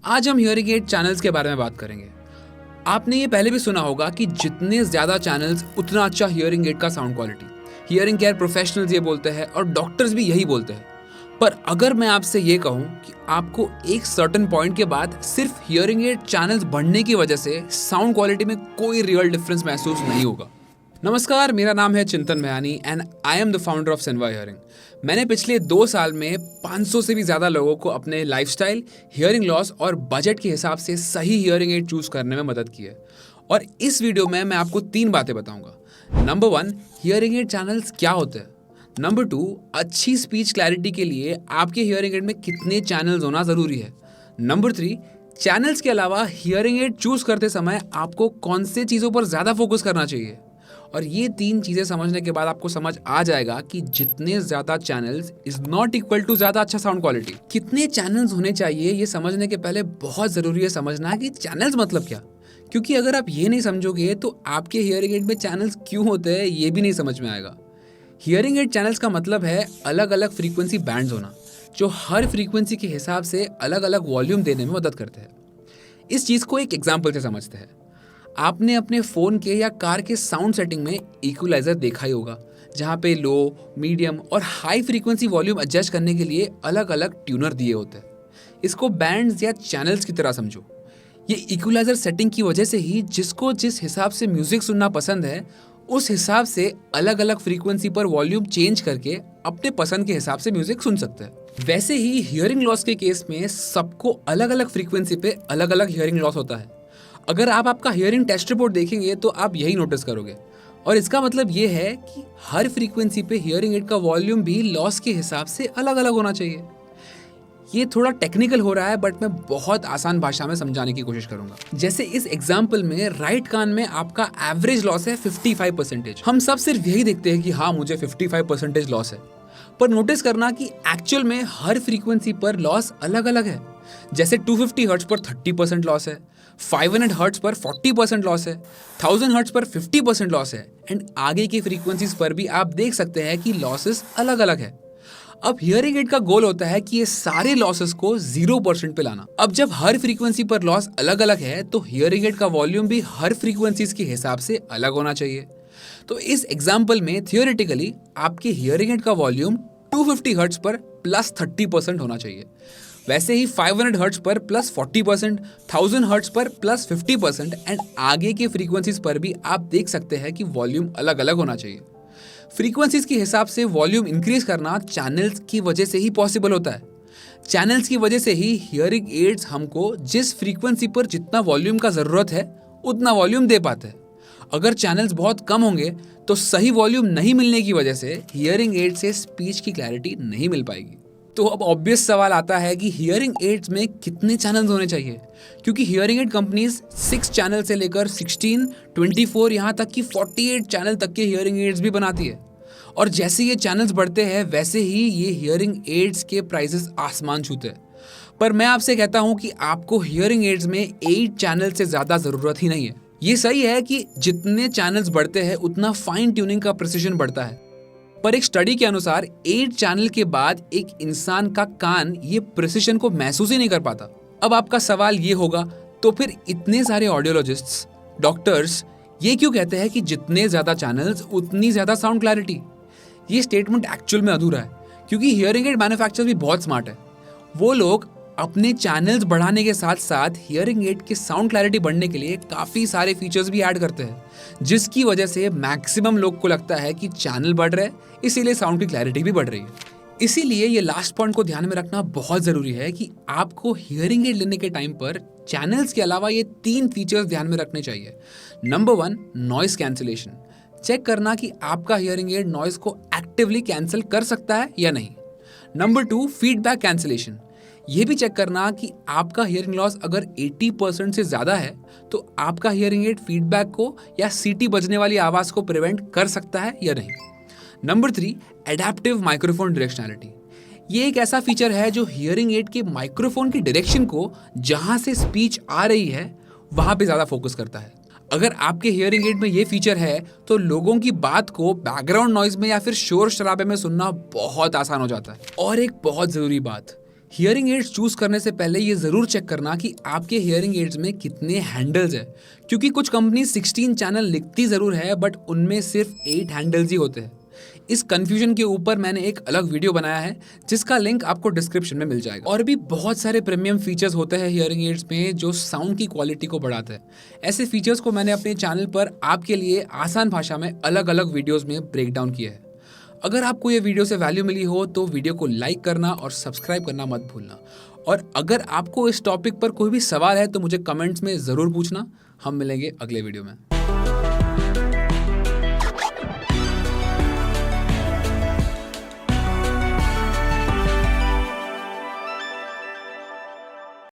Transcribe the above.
आज हम hearing aid channels के बारे में बात करेंगे। आपने ये पहले भी सुना होगा कि जितने ज़्यादा चैनल्स उतना अच्छा हियरिंग एड का sound quality. Hearing care professionals ये बोलते हैं और डॉक्टर्स भी यही बोलते हैं। पर अगर मैं आपसे ये कहूँ कि आपको एक सर्टेन पॉइंट के बाद सिर्फ हियरिंग एड चैनल्स बढ़ने की वजह से साउंड क्वालिटी में कोई रियल डिफरेंस महसूस नहीं होगा। नमस्कार, मेरा नाम है Chintan Bhayani and I am the founder of Sinwa hearing. मैंने पिछले 2 साल में 500 से भी ज़्यादा लोगों को अपने लाइफस्टाइल, हियरिंग लॉस और बजट के हिसाब से सही हियरिंग एड चूज करने में मदद की है। और इस वीडियो में मैं आपको 3 बातें बताऊंगा। नंबर 1, हियरिंग एड चैनल्स क्या होते हैं। नंबर 2, अच्छी स्पीच क्लैरिटी के लिए आपके हियरिंग एड में कितने चैनल्स होना ज़रूरी है। नंबर 3, चैनल्स के अलावा हियरिंग एड चूज करते समय आपको कौन से चीज़ों पर ज़्यादा फोकस करना चाहिए। और ये 3 चीज़ें समझने के बाद आपको समझ आ जाएगा कि जितने ज़्यादा channels is not equal to ज़्यादा अच्छा साउंड क्वालिटी। कितने चैनल्स होने चाहिए ये समझने के पहले बहुत ज़रूरी है समझना कि चैनल्स मतलब क्या। क्योंकि अगर आप ये नहीं समझोगे तो आपके हियरिंग एड में चैनल्स क्यों होते हैं ये भी नहीं समझ में आएगा। हियरिंग एड चैनल्स का मतलब है अलग अलग फ्रीक्वेंसी बैंड्स होना, जो हर फ्रीक्वेंसी के हिसाब से अलग अलग वॉल्यूम देने में मदद करते हैं। इस चीज़ को एक एग्जाम्पल से समझते हैं। आपने अपने फ़ोन के या कार के साउंड सेटिंग में इक्वलाइज़र देखा ही होगा, जहाँ पे लो, मीडियम और हाई फ्रीक्वेंसी वॉल्यूम एडजस्ट करने के लिए अलग अलग ट्यूनर दिए होते हैं। इसको बैंड्स या चैनल्स की तरह समझो। ये इक्वलाइज़र सेटिंग की वजह से ही जिसको जिस हिसाब से म्यूज़िक सुनना पसंद है, उस हिसाब से अलग अलग फ्रीक्वेंसी पर वॉल्यूम चेंज करके अपने पसंद के हिसाब से म्यूज़िक सुन सकते हैं। वैसे ही हियरिंग लॉस के केस में सबको अलग अलग फ्रीक्वेंसी पे अलग अलग हियरिंग लॉस होता है। अगर आप आपका हियरिंग टेस्ट रिपोर्ट देखेंगे तो आप यही नोटिस करोगे। और इसका मतलब ये है कि हर फ्रीक्वेंसी पे हियरिंग एड का वॉल्यूम भी लॉस के हिसाब से अलग अलग होना चाहिए। ये थोड़ा टेक्निकल हो रहा है बट मैं बहुत आसान भाषा में समझाने की कोशिश करूंगा। जैसे इस एग्जाम्पल में राइट कान में आपका एवरेज लॉस है 55%। हम सब सिर्फ यही देखते हैं कि हाँ मुझे 55% लॉस है, पर नोटिस करना कि एक्चुअल में हर फ्रीक्वेंसी पर लॉस अलग अलग है। जैसे 250 हर्ट्ज पर 30% लॉस है, 500 हर्ट्ज पर 40% लॉस है, 1000 हर्ट्ज पर 50% लॉस है एंड आगे की फ्रीक्वेंसीज पर भी आप देख सकते हैं कि लॉसेस अलग अलग है। अब हियरिंग एड का गोल होता है कि ये सारे लॉसेस को 0% पे लाना। अब जब हर फ्रीक्वेंसी पर लॉस अलग अलग है तो हियरिंग एड का वॉल्यूम भी हर फ्रीक्वेंसीज के हिसाब से अलग होना चाहिए। तो इस एग्जाम्पल में थियोरेटिकली आपके हियरिंग एड का वॉल्यूम 250 हर्ट्ज पर प्लस 30% होना चाहिए। वैसे ही 500 हर्ट्ज पर प्लस 40%, 1000 हर्ट्ज पर प्लस 50% एंड आगे के फ्रीक्वेंसीज पर भी आप देख सकते हैं कि वॉल्यूम अलग अलग होना चाहिए। फ्रीक्वेंसीज के हिसाब से वॉल्यूम इंक्रीज करना चैनल्स की वजह से ही पॉसिबल होता है। चैनल्स की वजह से ही हियरिंग एड्स हमको जिस फ्रीक्वेंसी पर जितना वॉल्यूम का ज़रूरत है उतना वॉल्यूम दे पाते हैं। अगर चैनल्स बहुत कम होंगे तो सही वॉल्यूम नहीं मिलने की वजह से हियरिंग एड से स्पीच की क्लैरिटी नहीं मिल पाएगी। तो अब ऑब्वियस सवाल आता है कि हियरिंग एड्स में कितने चैनल्स होने चाहिए, क्योंकि हियरिंग एड कंपनीज 6 चैनल से लेकर 16, 24 यहाँ तक कि 48 चैनल तक के हियरिंग एड्स भी बनाती है। और जैसे ये चैनल्स बढ़ते हैं वैसे ही ये हियरिंग एड्स के प्राइसेस आसमान छूते हैं। पर मैं आपसे कहता हूँ कि आपको हियरिंग एड्स में 8 चैनल से ज़्यादा ज़रूरत ही नहीं है। ये सही है कि जितने चैनल्स बढ़ते हैं उतना फाइन ट्यूनिंग का प्रिसिजन बढ़ता है, पर एक स्टडी के अनुसार 8 चैनल के बाद एक इंसान का कान ये प्रिसिजन को महसूस ही नहीं कर पाता। अब आपका सवाल ये होगा, तो फिर इतने सारे ऑडियोलॉजिस्ट्स, डॉक्टर्स ये क्यों कहते हैं कि जितने ज़्यादा चैनल्स उतनी ज़्यादा साउंड क्लैरिटी। ये स्टेटमेंट एक्चुअल में अधूरा है, क्योंकि हियरिंग एड मैन्युफैक्चरर्स भी बहुत स्मार्ट है। वो लोग अपने चैनल्स बढ़ाने के साथ साथ हियरिंग एड के साउंड क्लैरिटी बढ़ने के लिए काफ़ी सारे फीचर्स भी ऐड करते हैं, जिसकी वजह से मैक्सिमम लोग को लगता है कि चैनल बढ़ रहे हैं इसीलिए साउंड की क्लैरिटी भी बढ़ रही है। इसीलिए ये लास्ट पॉइंट को ध्यान में रखना बहुत ज़रूरी है कि आपको हियरिंग एड लेने के टाइम पर चैनल्स के अलावा ये 3 फीचर्स ध्यान में रखने चाहिए। Number 1, noise cancellation. चेक करना कि आपका हियरिंग एड नॉइस को एक्टिवली कैंसिल कर सकता है या नहीं। Number 2, feedback cancellation. ये भी चेक करना कि आपका हियरिंग लॉस अगर 80% से ज़्यादा है तो आपका हियरिंग एड फीडबैक को या सीटी बजने वाली आवाज़ को प्रिवेंट कर सकता है या नहीं। Number 3, adaptive microphone directionality. ये एक ऐसा फीचर है जो हियरिंग एड के माइक्रोफोन की डायरेक्शन को जहाँ से स्पीच आ रही है वहाँ पे ज़्यादा फोकस करता है। अगर आपके हियरिंग एड में ये फीचर है तो लोगों की बात को बैकग्राउंड नॉइज में या फिर शोर शराबे में सुनना बहुत आसान हो जाता है। और एक बहुत ज़रूरी बात, हियरिंग एड्स चूज करने से पहले ये जरूर चेक करना कि आपके हियरिंग एड्स में कितने हैंडल्स है, क्योंकि कुछ कंपनी 16 चैनल लिखती जरूर है बट उनमें सिर्फ 8 हैंडल्स ही होते हैं। इस कंफ्यूजन के ऊपर मैंने एक अलग वीडियो बनाया है जिसका लिंक आपको डिस्क्रिप्शन में मिल जाएगा। और भी बहुत सारे प्रीमियम फीचर्स होते हैं हियरिंग एड्स में जो साउंड की क्वालिटी को बढ़ाते हैं। ऐसे फीचर्स को मैंने अपने चैनल पर आपके लिए आसान भाषा में अलग अलग वीडियोस में ब्रेक डाउन किया है। अगर आपको ये वीडियो से वैल्यू मिली हो तो वीडियो को लाइक करना और सब्सक्राइब करना मत भूलना। और अगर आपको इस टॉपिक पर कोई भी सवाल है तो मुझे कमेंट्स में ज़रूर पूछना। हम मिलेंगे अगले वीडियो में।